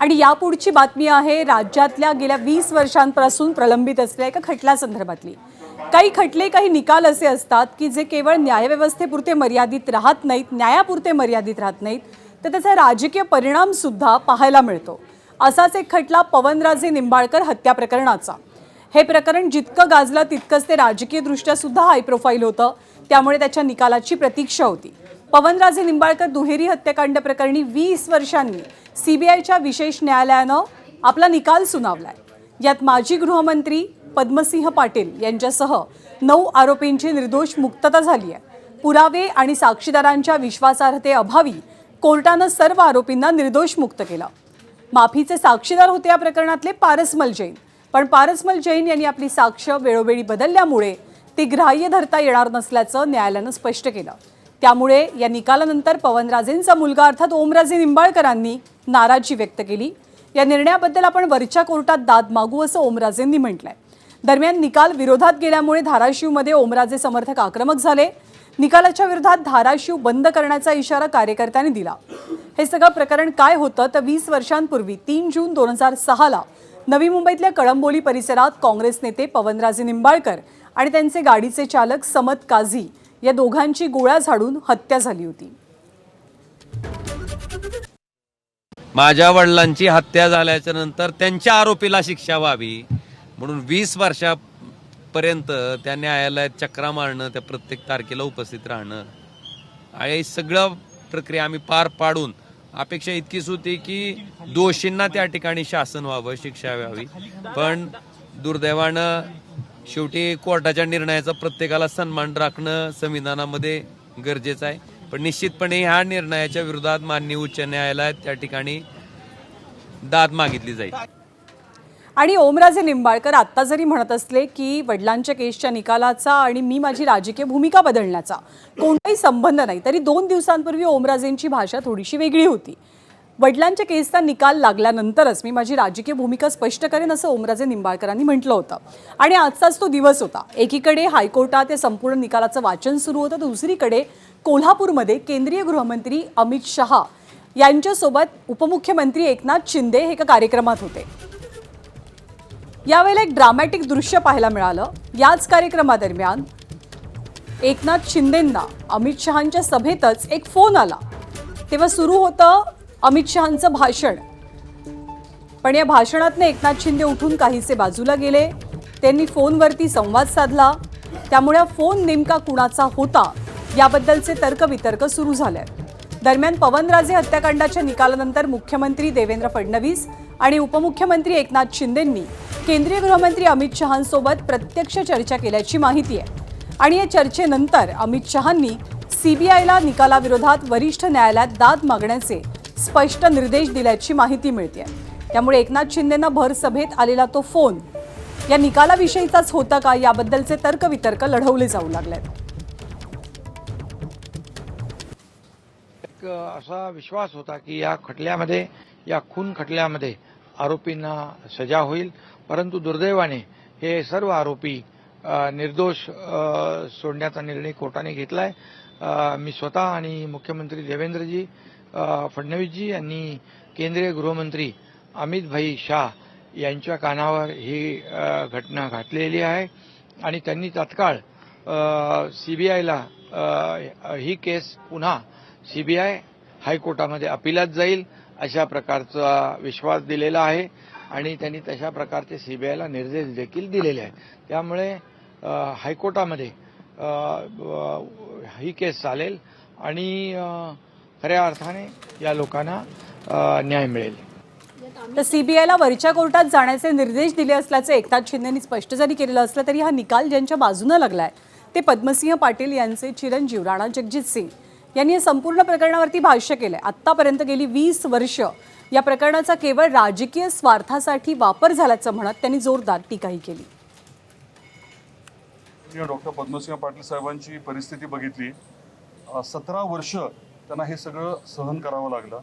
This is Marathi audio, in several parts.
आणि यापुढची बातमी आहे राज्यातल्या गेल्या 20 वर्षांपासून प्रलंबित असलेल्या एका खटल्यासंदर्भातली। काही खटले काही निकाल असे असतात की जे केवळ न्यायव्यवस्थेपुरते मर्यादित राहत नाहीत, न्यायापुरते मर्यादित राहत नाहीत, तर त्याचा राजकीय परिणाम सुद्धा पाहायला मिळतो। असाच एक खटला पवनराजे निंबाळकर हत्या प्रकरणाचा। हे प्रकरण जितकं गाजलं तितकंच ते राजकीयदृष्ट्या सुद्धा हाय प्रोफाईल होतं, त्यामुळे त्याच्या निकालाची प्रतीक्षा होती। पवनराजे निंबाळकर दुहेरी हत्याकांड प्रकरणी 20 वर्षांनी सीबीआयच्या विशेष न्यायालयानं आपला निकाल सुनावलाय। यात माजी गृहमंत्री पद्मसिंह पाटील यांच्यासह 9 आरोपींची निर्दोष मुक्तता झाली आहे। पुरावे आणि साक्षीदारांच्या विश्वासार्हतेअभावी कोर्टानं सर्व आरोपींना निर्दोष मुक्त केलं। माफीचे साक्षीदार होते या प्रकरणातले पारसमल जैन, पण पारसमल जैन यांनी आपली साक्ष वेळोवेळी बदलल्यामुळे ती ग्राह्य धरता येणार नसल्याचं न्यायालयानं स्पष्ट केलं। त्यामुळे या निकालानंतर पवनराजेंचा मुलगा अर्थात ओमराजे निंबाळकरांनी नाराजी व्यक्त केली। या निर्णयाबद्दल आपण वरच्या कोर्टात दाद मागू असं ओमराजेंनी म्हटलंय। दरम्यान निकाल विरोधात गेल्यामुळे धाराशिवमध्ये ओमराजे समर्थक आक्रमक झाले। निकालाच्या विरोधात धाराशिव बंद करण्याचा इशारा कार्यकर्त्यांनी दिला। हे सगळं प्रकरण काय होतं तर 20 वर्षांपूर्वी 3 जून 2006ला नवी मुंबईतल्या कळंबोली परिसरात काँग्रेस नेते पवनराजे निंबाळकर आणि त्यांचे गाडीचे चालक समत काझी या दोघांची गोळ्या झाडून हत्या झाली होती। माझ्या वडिलांची हत्या झाल्याच्या नंतर त्यांच्या आरोपीला शिक्षा व्हावी म्हणून 20 वर्षापर्यंत त्या न्यायालयात चक्रा मारणं, त्या प्रत्येक तारखेला उपस्थित राहणं, आणि सगळं प्रक्रिया आम्ही पार पाडून अपेक्षा इतकीच होती की दोषींना त्या ठिकाणी शासन व्हावं, शिक्षा व्हावी। पण दुर्दैवानं शेवटी कोर्टाच्या निर्णयाचा प्रत्येकाला सन्मान राखणं संविधानामध्ये गरजेचं आहे। पण निश्चितपणे ह्या निर्णयाच्या विरोधात माननीय उच्च न्यायालयात त्या ठिकाणी दाद मागितली जाईल। आणि ओमराजे निंबाळकर आता जरी म्हणत असले की वडिलांच्या केसच्या निकालाचा आणि मी माझी राजकीय भूमिका बदलण्याचा कोणताही संबंध नाही, तरी 2 दिवसांपूर्वी ओमराजेंची भाषा थोडीशी वेगळी होती। वडिलांच्या केसचा निकाल लागल्यानंतरच मी माझी राजकीय भूमिका स्पष्ट करेन असं ओमराजे निंबाळकरांनी म्हटलं होतं। आणि आजचाच तो दिवस होता। एकीकडे हायकोर्टात या संपूर्ण निकालाचं वाचन सुरू होतं, तर दुसरीकडे कोल्हापूरमध्ये केंद्रीय गृहमंत्री अमित शहा यांच्यासोबत उपमुख्यमंत्री एकनाथ शिंदे हे एका कार्यक्रमात होते। यावेळेला एक ड्रामॅटिक दृश्य पाहायला मिळालं। याच कार्यक्रमादरम्यान एकनाथ शिंदेंना अमित शहांच्या सभेतच एक फोन आला। तेव्हा सुरू होतं अमित शहांचं भाषण, पण या भाषणातनं एकनाथ शिंदे उठून काहीसे बाजूला गेले। त्यांनी फोनवरती संवाद साधला, त्यामुळे फोन नेमका कुणाचा होता याबद्दलचे तर्कवितर्क सुरू झाले। दरम्यान पवनराजे हत्याकांडाच्या निकालानंतर मुख्यमंत्री देवेंद्र फडणवीस आणि उपमुख्यमंत्री एकनाथ शिंदेंनी केंद्रीय गृहमंत्री अमित शहांसोबत प्रत्यक्ष चर्चा केल्याची माहिती आहे। आणि या चर्चेनंतर अमित शहांनी सीबीआयला निकालाविरोधात वरिष्ठ न्यायालयात दाद मागण्याचे स्पष्ट निर्देश दिल्याची माहिती मिळते। त्यामुळे एकनाथ शिंदेंना भर सभेत आलेला तो फोन या निकालाविषयीचाच होता का याबद्दलचे तर्कवितर्क लढवले जाऊ लागले। असा विश्वास होता की या खटल्यामध्ये, या खून खटल्यामध्ये आरोपींना सजा होईल, परंतु दुर्दैवाने हे सर्व आरोपी निर्दोष सोडण्याचा निर्णय कोर्टाने घेतलाय। मी स्वतः आणि मुख्यमंत्री देवेंद्रजी फडणवीसजी यांनी केंद्रीय गृहमंत्री अमित भाई शाह यांच्या कानावर ही घटना घातलेली आहे आणि त्यांनी तात्काळ सीबीआयला ही केस पुन्हा सीबीआय हायकोर्टामध्ये अपिलात जाईल अशा प्रकारचा विश्वास दिलेला आहे आणि त्यांनी तशा प्रकारचे सीबीआयला निर्देश देखील दिलेले आहेत। त्यामुळे हायकोर्टामध्ये ही केस चालेल आणि खऱ्या अर्थाने या लोकांना न्याय मिळेल। तर सीबीआयला वरच्या कोर्टात जाण्याचे निर्देश दिले असल्याचे एकनाथ शिंदेंनी स्पष्ट जरी केलेलं असलं तरी हा निकाल ज्यांच्या बाजूने लागलाय ते पद्मसिंह पाटील यांचे चिरंजीव राणा जगजित सिंग यांनी या संपूर्ण प्रकरणावरती भाष्य केलंय। आतापर्यंत गेली 20 वर्ष या प्रकरणाचा केवळ राजकीय स्वार्थासाठी वापर झाल्याचं म्हणत त्यांनी जोरदार टीकाही केली। डॉक्टर पद्मसिंह पाटील साहेबांची परिस्थिती बघितली, 17 वर्ष त्यांना हे सगळं सहन करावं लागलं।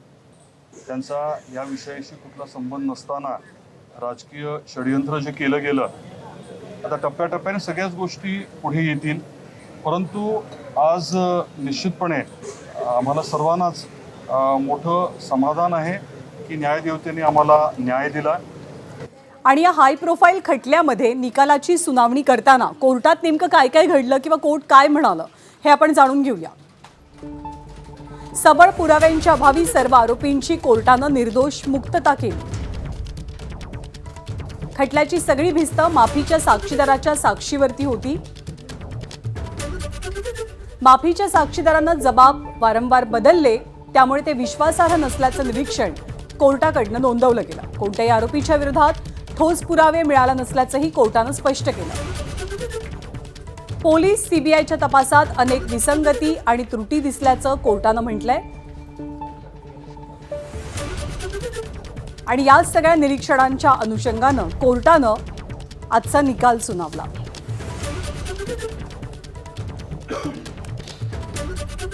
त्यांचा या विषयाशी कुठला संबंध नसताना राजकीय षडयंत्र जे केलं गेलं, आता टप्प्याटप्प्याने सगळ्याच गोष्टी पुढे येतील, परंतु आज निश्चितपणे आम्हाला सर्वांनाच मोठं समाधान आहे की न्यायदेवतेने आम्हाला न्याय दिला. आणि या हाय प्रोफाईल खटल्यामध्ये निकालाची सुनावणी करताना कोर्टात नेमकं काय काय घडलं किंवा कोर्ट काय म्हणालं हे आपण जाणून घेऊया. सबळ पुराव्यांच्या अभावी सर्व आरोपींची कोर्टानं निर्दोष मुक्तता केली. खटल्याची सगळी भिस्त माफीच्या साक्षीदाराच्या साक्षीवरती होती. माफीच्या साक्षीदारांना जबाब वारंवार बदलले, त्यामुळे ते विश्वासार्ह नसल्याचं निरीक्षण कोर्टाकडनं नोंदवलं गेलं. कोणत्याही आरोपीच्या विरोधात ठोस पुरावे मिळाला नसल्याचंही कोर्टानं स्पष्ट केलं. पोलीस सीबीआयच्या तपासात अनेक विसंगती आणि त्रुटी दिसल्याचं कोर्टानं म्हटलंय. आणि या सगळ्या निरीक्षणांच्या अनुषंगानं कोर्टानं आजचा निकाल सुनावला.